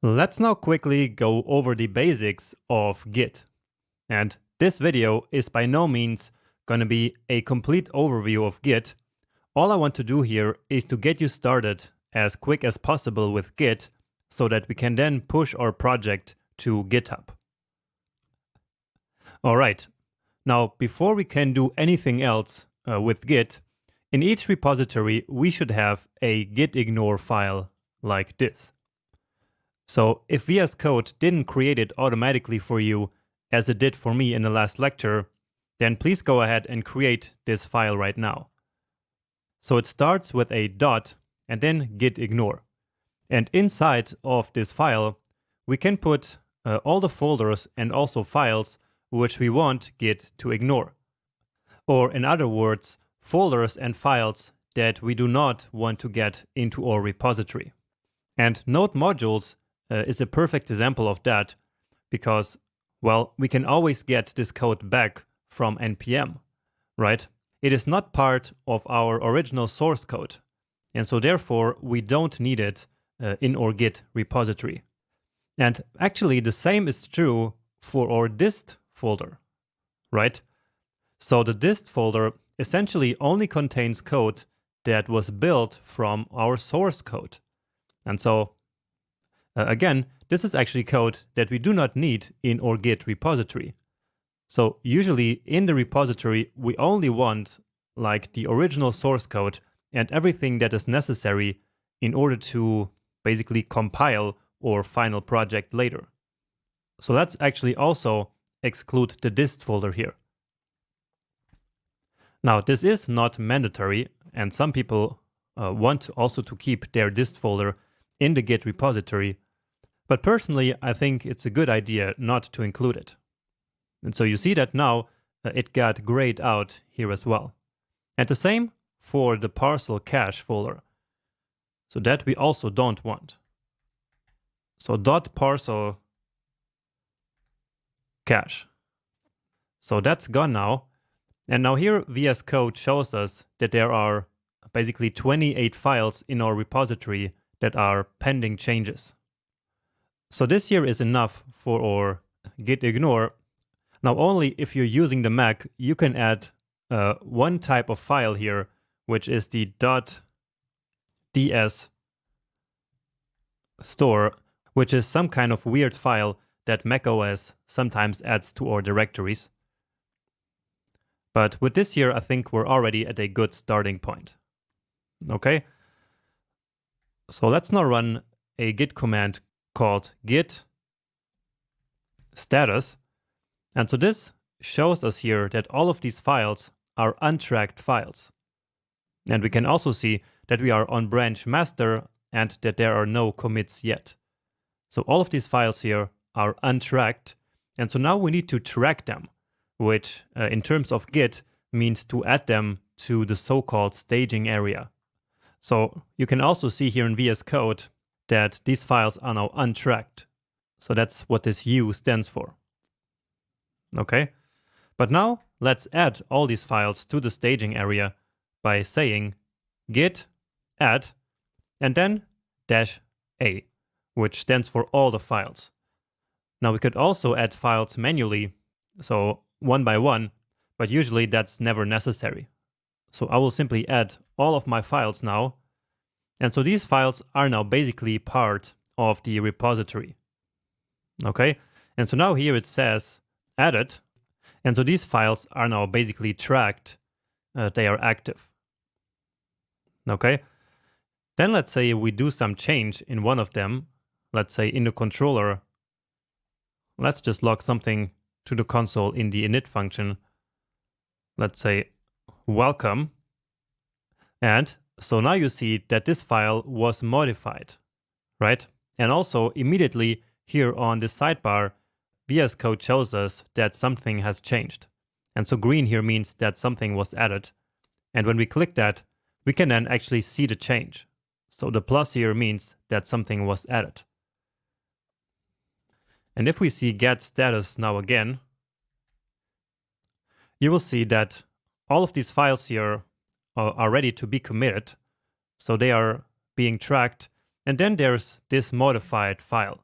Let's now quickly go over the basics of Git. And this video is by no means going to be a complete overview of Git. All I want to do here is to get you started as quick as possible with Git so that we can then push our project to GitHub. All right, now before we can do anything else with Git, in each repository we should have a gitignore file like this. So if VS Code didn't create it automatically for you, as it did for me in the last lecture, then please go ahead and create this file right now. So it starts with a dot and then gitignore. And inside of this file, we can put all the folders and also files which we want Git to ignore. Or in other words, folders and files that we do not want to get into our repository. And node modules is a perfect example of that because, well, we can always get this code back from npm, right? It is not part of our original source code, and so therefore we don't need it in our Git repository. And actually the same is true for our dist folder, right? So the dist folder essentially only contains code that was built from our source code. And so again, this is actually code that we do not need in our Git repository. So usually in the repository, we only want like the original source code and everything that is necessary in order to basically compile our final project later. So let's actually also exclude the dist folder here. Now, this is not mandatory, and some people want also to keep their dist folder in the Git repository, but personally, I think it's a good idea not to include it. And so you see that now it got grayed out here as well. And the same for the parcel cache folder. So that we also don't want. So .parcel cache. So that's gone now. And now here VS Code shows us that there are basically 28 files in our repository that are pending changes. So this here is enough for our gitignore. Now only if you're using the Mac, you can add one type of file here, which is the .ds store, which is some kind of weird file that macOS sometimes adds to our directories. But with this here, I think we're already at a good starting point. Okay, so let's now run a git command called git status. And so this shows us here that all of these files are untracked files. And we can also see that we are on branch master and that there are no commits yet. So all of these files here are untracked. And so now we need to track them, which in terms of Git means to add them to the so-called staging area. So you can also see here in VS Code that these files are now untracked. So that's what this U stands for. Okay, but now let's add all these files to the staging area by saying git add and then -a, which stands for all the files. Now we could also add files manually, so one by one, but usually that's never necessary. So I will simply add all of my files now. And so these files are now basically part of the repository. Okay, and so now here it says added. And so these files are now basically tracked. They are active. Okay, then let's say we do some change in one of them. Let's say in the controller, let's just log something to the console in the init function. Let's say welcome. And so now you see that this file was modified, right? And also immediately here on the sidebar, VS Code shows us that something has changed. And so green here means that something was added. And when we click that, we can then actually see the change. So the plus here means that something was added. And if we see get status now again, you will see that all of these files here are ready to be committed. So they are being tracked. And then there's this modified file.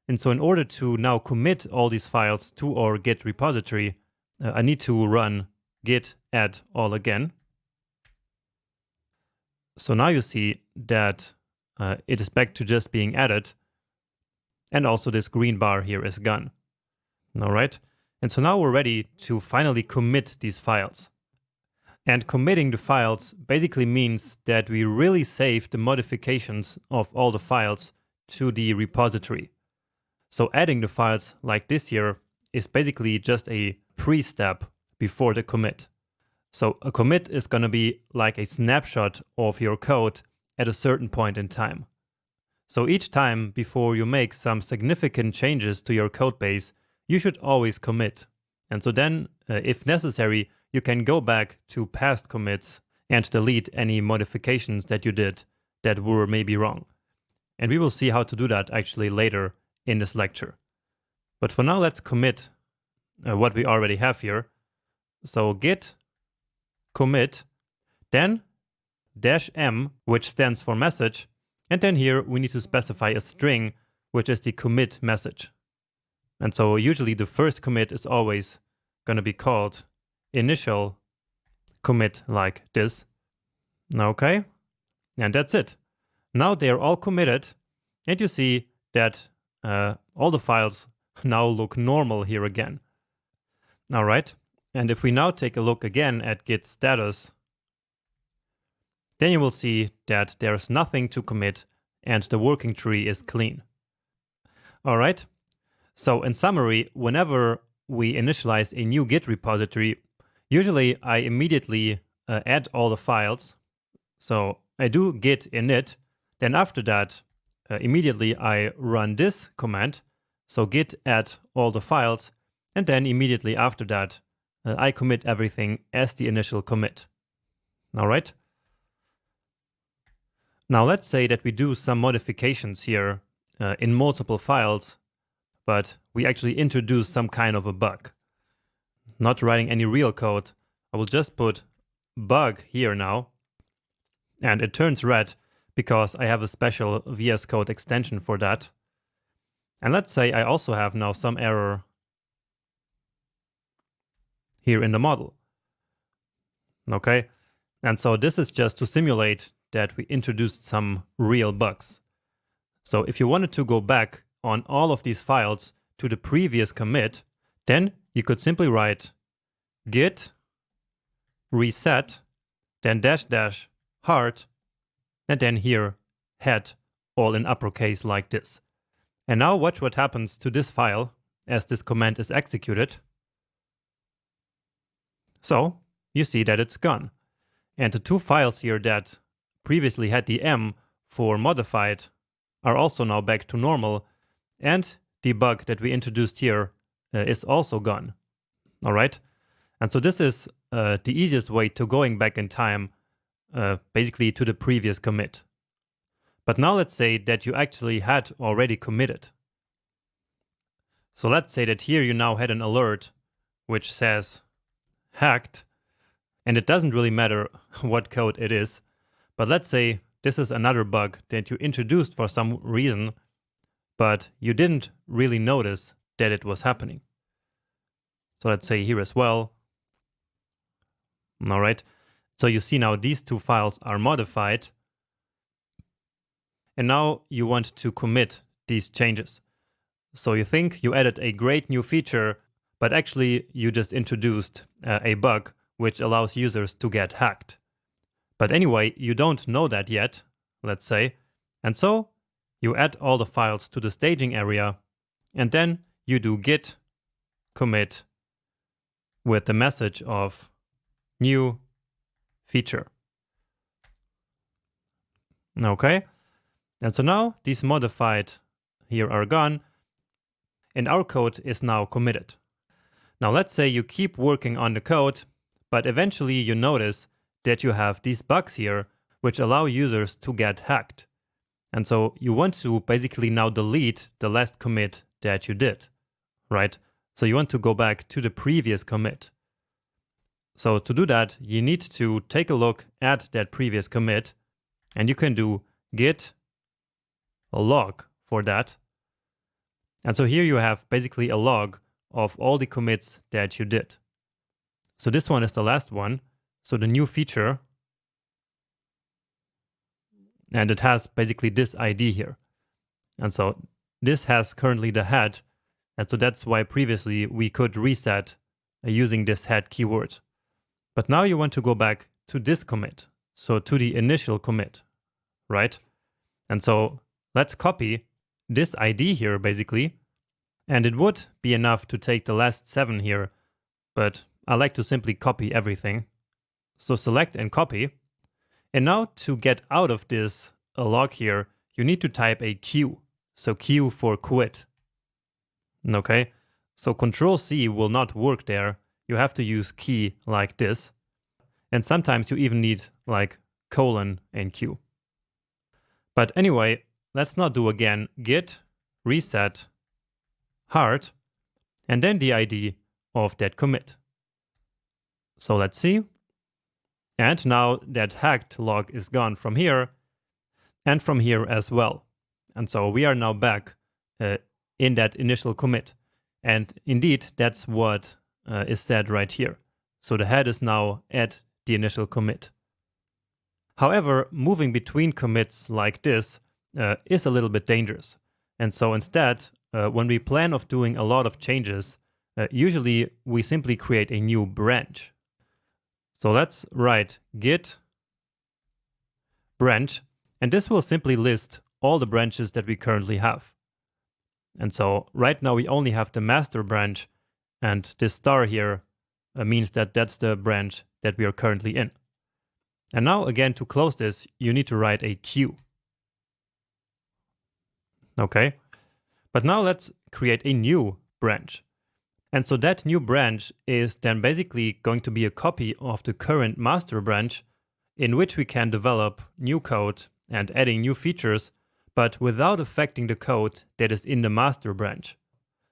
And so in order to now commit all these files to our Git repository, I need to run git add all again. So now you see that it is back to just being added. And also this green bar here is gone. All right. And so now we're ready to finally commit these files. And committing the files basically means that we really save the modifications of all the files to the repository. So adding the files like this here is basically just a pre-step before the commit. So a commit is going to be like a snapshot of your code at a certain point in time. So each time before you make some significant changes to your code base, you should always commit. And so then, if necessary, you can go back to past commits and delete any modifications that you did that were maybe wrong. And we will see how to do that actually later in this lecture. But for now, let's commit what we already have here. So git commit, then -m, which stands for message. And then here we need to specify a string, which is the commit message. And so usually the first commit is always going to be called initial commit like this. Okay, and that's it. Now they're all committed, and you see that all the files now look normal here again. All right, and if we now take a look again at git status, then you will see that there's nothing to commit and the working tree is clean. All right, so in summary, whenever we initialize a new Git repository, usually I immediately add all the files. So I do git init, then after that, immediately I run this command, so git add all the files, and then immediately after that, I commit everything as the initial commit. All right. Now let's say that we do some modifications here in multiple files, but we actually introduce some kind of a bug. Not writing any real code, I will just put bug here now, and it turns red because I have a special VS Code extension for that. And let's say I also have now some error here in the model. Okay, and so this is just to simulate that we introduced some real bugs. So if you wanted to go back on all of these files to the previous commit, then you could simply write git reset, then --hard, and then here head all in uppercase like this. And now watch what happens to this file as this command is executed. So you see that it's gone. And the two files here that previously had the M for modified are also now back to normal, and the bug that we introduced here is also gone. All right, and so this is the easiest way to going back in time, basically to the previous commit. But now let's say that you actually had already committed. So let's say that here you now had an alert which says hacked, and it doesn't really matter what code it is. But let's say this is another bug that you introduced for some reason, but you didn't really notice that it was happening. So let's say here as well. All right. So you see now these two files are modified. And now you want to commit these changes. So you think you added a great new feature, but actually you just introduced a bug which allows users to get hacked. But anyway, you don't know that yet, let's say, and so you add all the files to the staging area, and then you do git commit with the message of new feature. Okay, and so now these modified here are gone, and our code is now committed. Now let's say you keep working on the code, but eventually you notice that you have these bugs here which allow users to get hacked. And so you want to basically now delete the last commit that you did, right? So you want to go back to the previous commit. So to do that, you need to take a look at that previous commit, and you can do git log for that. And so here you have basically a log of all the commits that you did. So this one is the last one. So the new feature, and it has basically this ID here. And so this has currently the head. And so that's why previously we could reset using this head keyword. But now you want to go back to this commit. So to the initial commit, right? And so let's copy this ID here basically. And it would be enough to take the last 7 here, but I like to simply copy everything. So select and copy. And now to get out of this log here, you need to type a Q. So Q for quit. Okay, so Control C will not work there. You have to use key like this. And sometimes you even need like colon and Q. But anyway, let's now do again git reset hard and then the ID of that commit. So let's see. And now that hacked log is gone from here and from here as well. And so we are now back in that initial commit. And indeed, that's what is said right here. So the head is now at the initial commit. However, moving between commits like this is a little bit dangerous. And so instead, when we plan of doing a lot of changes, usually we simply create a new branch. So let's write git branch, and this will simply list all the branches that we currently have. And so right now we only have the master branch, and this star here means that that's the branch that we are currently in. And now again, to close this, you need to write a Q. Okay, but now let's create a new branch. And so that new branch is then basically going to be a copy of the current master branch in which we can develop new code and adding new features, but without affecting the code that is in the master branch.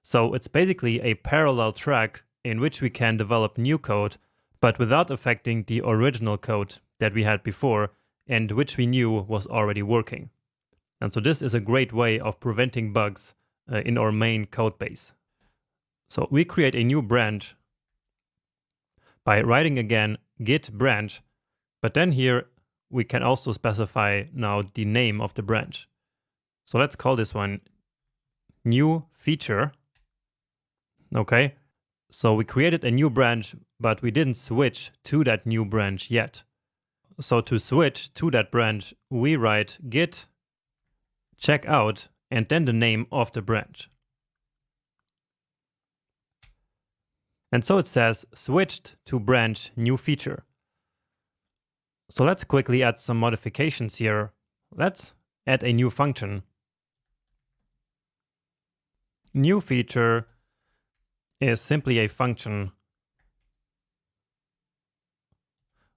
So it's basically a parallel track in which we can develop new code, but without affecting the original code that we had before and which we knew was already working. And so this is a great way of preventing bugs in our main code base. So we create a new branch by writing again git branch, but then here we can also specify now the name of the branch. So let's call this one new feature. Okay, so we created a new branch, but we didn't switch to that new branch yet. So to switch to that branch, we write git checkout and then the name of the branch. And so it says switched to branch new feature. So let's quickly add some modifications here. Let's add a new function. New feature is simply a function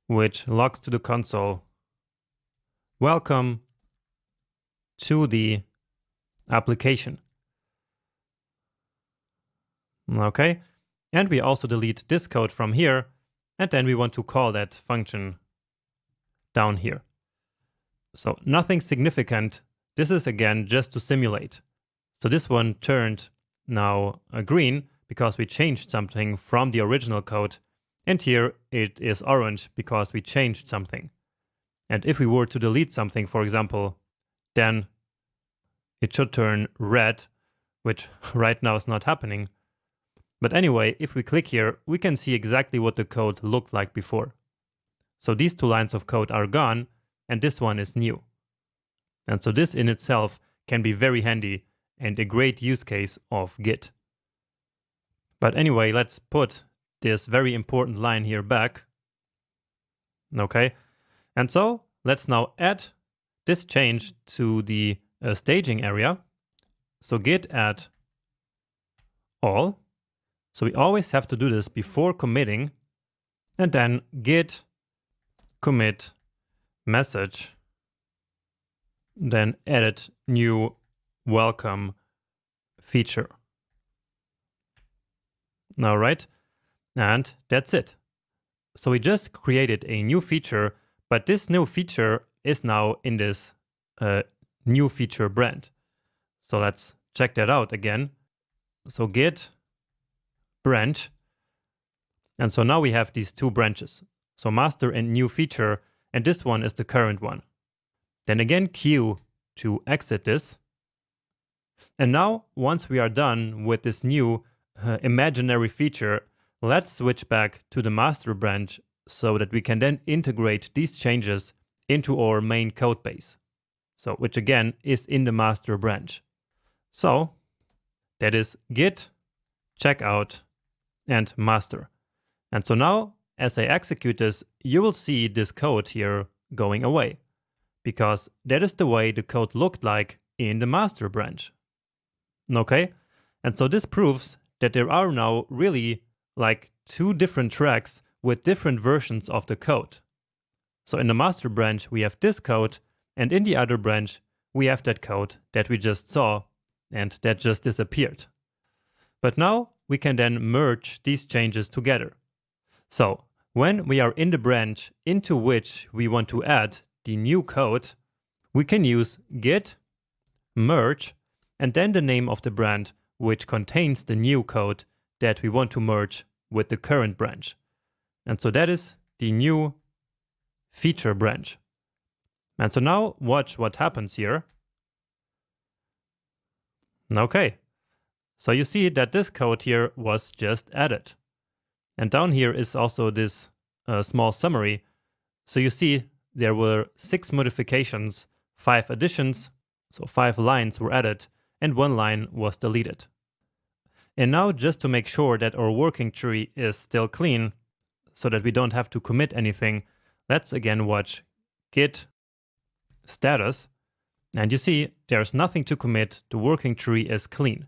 which logs to the console, welcome to the application. Okay. And we also delete this code from here, and then we want to call that function down here. So nothing significant. This is again just to simulate. So this one turned now green because we changed something from the original code, and here it is orange because we changed something. And if we were to delete something, for example, then it should turn red, which right now is not happening. But anyway, if we click here, we can see exactly what the code looked like before. So these 2 lines of code are gone, and this one is new. And so this in itself can be very handy and a great use case of Git. But anyway, let's put this very important line here back. Okay, and so let's now add this change to the staging area. So git add all. So we always have to do this before committing, and then git commit message, then edit new welcome feature. All right, and that's it. So we just created a new feature, but this new feature is now in this new feature brand. So let's check that out again. So git branch. And so now we have these two branches. So master and new feature, and this one is the current one. Then again Q to exit this. And now, once we are done with this new imaginary feature, let's switch back to the master branch so that we can then integrate these changes into our main code base. So, which again is in the master branch. So that is git, checkout, and master. And so now, as I execute this, you will see this code here going away, because that is the way the code looked like in the master branch. Okay? And so this proves that there are now really like two different tracks with different versions of the code. So in the master branch, we have this code, and in the other branch, we have that code that we just saw and that just disappeared. But now we can then merge these changes together. So when we are in the branch into which we want to add the new code, we can use git merge and then the name of the branch which contains the new code that we want to merge with the current branch. And so that is the new feature branch. And so now watch what happens here. Okay, so you see that this code here was just added. And down here is also this small summary. So you see there were 6 modifications, 5 additions, so 5 lines were added, and 1 line was deleted. And now, just to make sure that our working tree is still clean, so that we don't have to commit anything, let's again watch git status. And you see there's nothing to commit, the working tree is clean.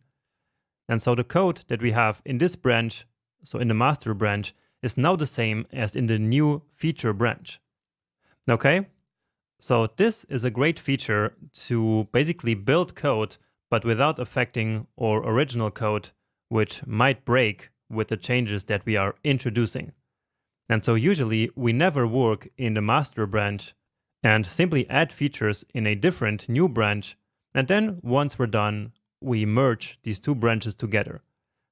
And so the code that we have in this branch, so in the master branch, is now the same as in the new feature branch. Okay? So this is a great feature to basically build code, but without affecting our original code, which might break with the changes that we are introducing. And so usually we never work in the master branch and simply add features in a different new branch. And then once we're done, we merge these two branches together.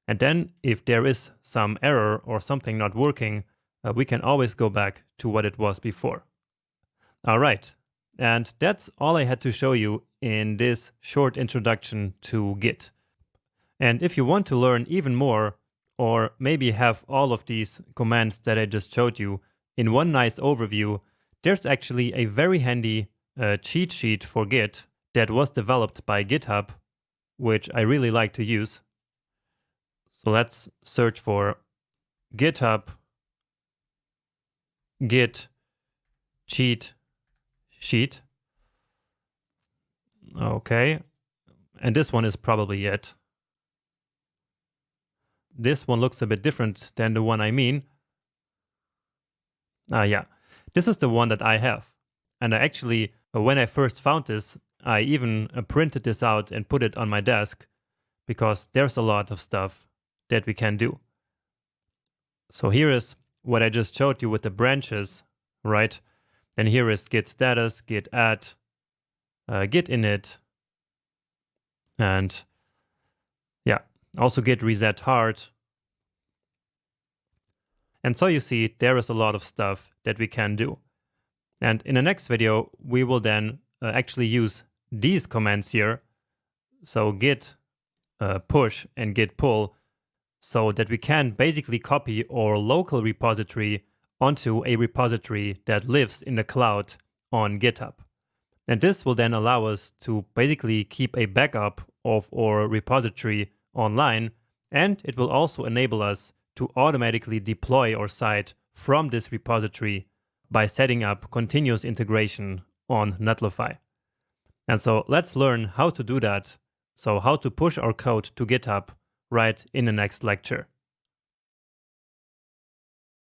And then if there is some error or something not working, we can always go back to what it was before. All right. And that's all I had to show you in this short introduction to Git. And if you want to learn even more, or maybe have all of these commands that I just showed you in one nice overview, there's actually a very handy cheat sheet for Git that was developed by GitHub, which I really like to use. So let's search for GitHub Git cheat sheet. Okay, and this one is probably it. This one looks a bit different than the one I mean. Yeah, this is the one that I have. And I actually, when I first found this, I even printed this out and put it on my desk, because there's a lot of stuff that we can do. So here is what I just showed you with the branches, right? And here is git status, git add, git init, and yeah, also git reset hard. And so you see there is a lot of stuff that we can do. And in the next video, we will then actually use these commands here. So git push and git pull, so that we can basically copy our local repository onto a repository that lives in the cloud on GitHub. And this will then allow us to basically keep a backup of our repository online, and it will also enable us to automatically deploy our site from this repository by setting up continuous integration on Netlify. And so let's learn how to do that, so how to push our code to GitHub right in the next lecture.